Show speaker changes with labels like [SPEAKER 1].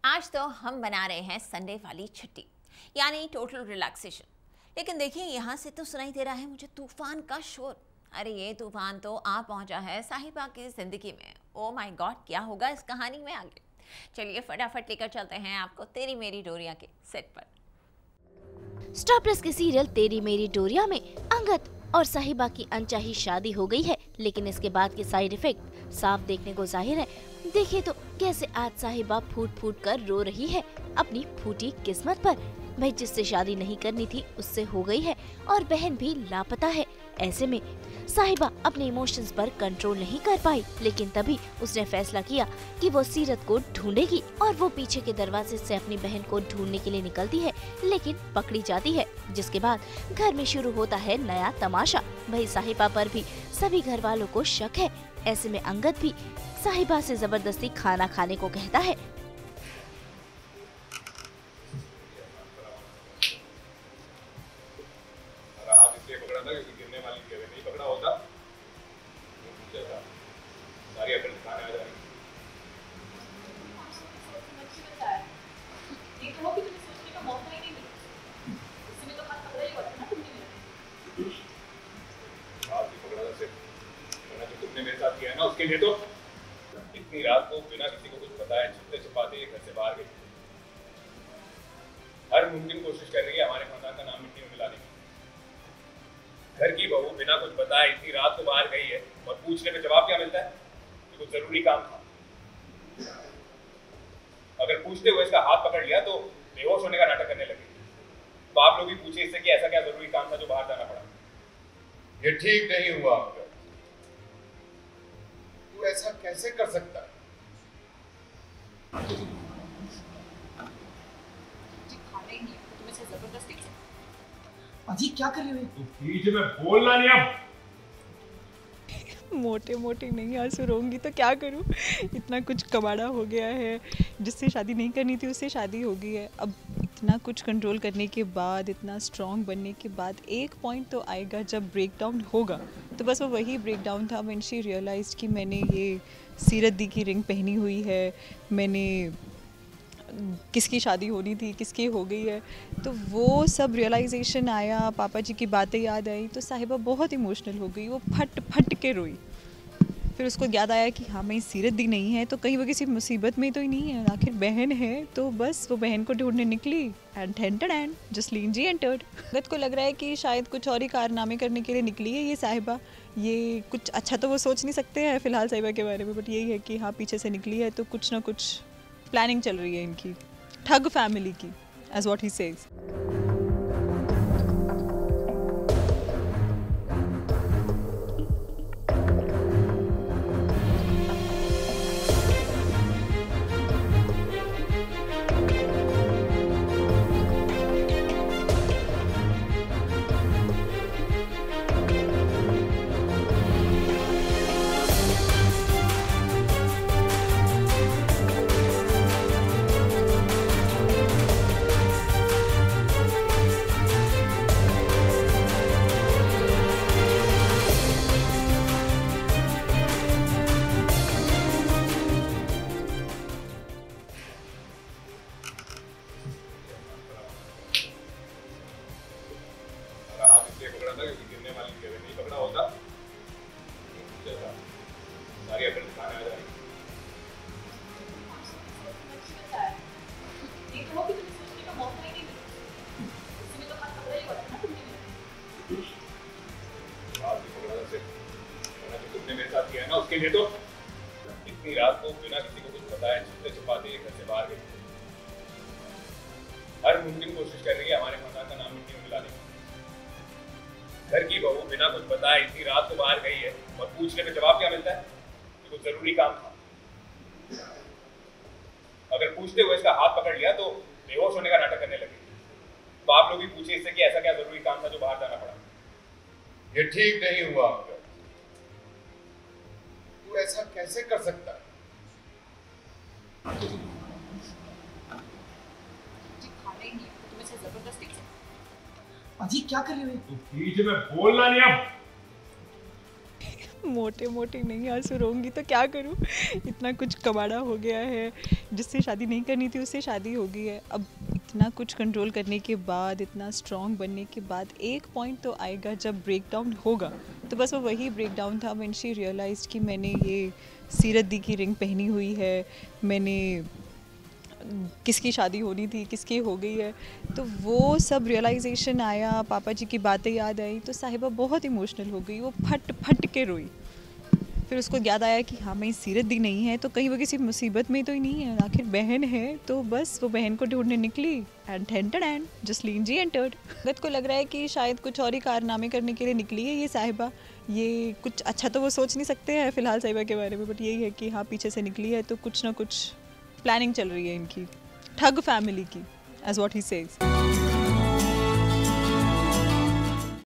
[SPEAKER 1] आज तो हम बना रहे हैं संडे वाली छुट्टी, यानी टोटल रिलैक्सेशन। लेकिन देखिए यहाँ से तो सुनाई दे रहा है मुझे तूफान का शोर। अरे ये तूफान तो आ पहुंचा है साहिबा की जिंदगी में। ओ माय गॉड, क्या होगा इस कहानी में आगे? चलिए फटाफट लेकर चलते हैं आपको तेरी मेरी डोरिया के सेट पर।
[SPEAKER 2] स्टार प्लस के सीरियल तेरी मेरी डोरिया में अंगद और साहिबा की अनचाही शादी हो गई है, लेकिन इसके बाद के साइड इफेक्ट साफ देखने को जाहिर है। देखिए तो कैसे आज साहिबा फूट फूट कर रो रही है अपनी फूटी किस्मत पर। भाई जिससे शादी नहीं करनी थी उससे हो गई है और बहन भी लापता है। ऐसे में साहिबा अपने इमोशंस पर कंट्रोल नहीं कर पाई, लेकिन तभी उसने फैसला किया कि वो सीरत को ढूंढेगी और वो पीछे के दरवाजे से अपनी बहन को ढूंढने के लिए निकलती है, लेकिन पकड़ी जाती है। जिसके बाद घर में शुरू होता है नया तमाशा। भाई साहिबा पर भी सभी घर वालों को शक है। ऐसे में अंगद भी साहिबा से जबरदस्ती खाना खाने को कहता है।
[SPEAKER 3] उसके लिए तो इतनी रात को बिना किसी को कुछ बताए छुपते छुपाते ये घर से बाहर गई। हर मुमकिन कोशिश कर रही है हमारे खानदान का नाम मिट्टी में मिलाने की। घर की बहू बिना कुछ बताए इतनी रात को बाहर गई है और पूछने पे जवाब क्या मिलता है कि कुछ जरूरी काम था। अगर पूछते हुए इसका हाथ पकड़ लिया तो बेहोश होने का नाटक करने लगी। तो आप लोग भी पूछिए इससे कि ऐसा क्या जरूरी काम था जो बाहर जाना पड़ा।
[SPEAKER 4] ये ठीक नहीं हुआ। तू ऐसा कैसे कर सकता है?
[SPEAKER 5] अजी क्या कर रहे हो?
[SPEAKER 3] तू बीच में बोलना नहीं। अब
[SPEAKER 6] मोटे मोटे नहीं आंसू रोऊंगी तो क्या करूं? इतना कुछ कबाड़ा हो गया है। जिससे शादी नहीं करनी थी उससे शादी हो गई है। अब इतना कुछ कंट्रोल करने के बाद, इतना स्ट्रॉन्ग बनने के बाद एक पॉइंट तो आएगा जब ब्रेक डाउन होगा। तो बस वो वही ब्रेक डाउन था व्हेन शी रियलाइज्ड कि मैंने ये सीरत दी की रिंग पहनी हुई है, मैंने किसकी शादी होनी थी किसकी हो गई है। तो वो सब रियलाइजेशन आया, पापा जी की बातें याद आई तो साहिबा बहुत इमोशनल हो गई। वो फट फट के रोई। फिर उसको याद आया कि हाँ मैं सीरत दी नहीं है तो कहीं वो किसी मुसीबत में तो ही नहीं है, आखिर बहन है। तो बस वो बहन को ढूंढने निकली एंड जसलीन जी एंटर्ड। अंगद को लग रहा है कि शायद कुछ और ही कारनामे करने के लिए निकली है ये साहिबा। ये कुछ अच्छा तो वो सोच नहीं सकते हैं फिलहाल साहिबा के बारे में, बट यही है कि हाँ पीछे से निकली है तो कुछ ना कुछ प्लानिंग चल रही है इनकी, ठग फैमिली की, एज व्हाट ही सेज।
[SPEAKER 3] उसके लिए तो इतनी रात को बिना किसी को कुछ बताए छुपते छुपाते ये घर से बाहर गई। हर मुमकिन कोशिश कर रही है हमारे खानदान का नाम मिट्टी में मिलाने की। घर की बहू बिना कुछ बताए इतनी रात को बाहर गई है और पूछने पे जवाब क्या मिलता है कि कुछ जरूरी काम था। अगर पूछते हुए इसका हाथ पकड़ लिया तो बेहोश होने का नाटक करने लगी। तो आप लोग भी पूछिए इससे कि ऐसा क्या जरूरी काम था जो बाहर जाना पड़ा।
[SPEAKER 4] ये ठीक नहीं हुआ। तू ऐसा कैसे कर सकता है?
[SPEAKER 5] अजी क्या कर रहे हो?
[SPEAKER 3] तू बीच में बोलना नहीं। अब
[SPEAKER 6] मोटे मोटे नहीं आंसू रोऊंगी तो क्या करूं, इतना कुछ कबाड़ा हो गया है। जिससे शादी नहीं करनी थी उससे शादी हो गई है। अब इतना कुछ कंट्रोल करने के बाद, इतना स्ट्रॉन्ग बनने के बाद एक पॉइंट तो आएगा जब ब्रेक डाउन होगा। तो बस वो वही ब्रेक डाउन था व्हेन शी रियलाइज्ड कि मैंने ये सीरत दी की रिंग पहनी हुई है, मैंने किसकी शादी होनी थी, किसकी हो गई है। तो वो सब रियलाइजेशन आया, पापा जी की बातें याद आई तो साहिबा बहुत इमोशनल हो गई, वो फट फट के रोई। फिर उसको याद आया कि हाँ मैं सीरत दी नहीं है तो कहीं वो किसी मुसीबत में तो ही नहीं है, आखिर बहन है। तो बस वो बहन को ढूंढने निकली एंड जसलीन जी एंटर्ड। अंगद को लग रहा है कि शायद कुछ और ही कारनामे करने के लिए निकली है ये साहिबा। ये कुछ अच्छा तो वो सोच नहीं सकते हैं फिलहाल साहिबा के बारे में, बट यही है कि हाँ पीछे से निकली है तो कुछ ना कुछ प्लानिंग चल रही है इनकी, ठग फैमिली की, एज व्हाट ही सेज।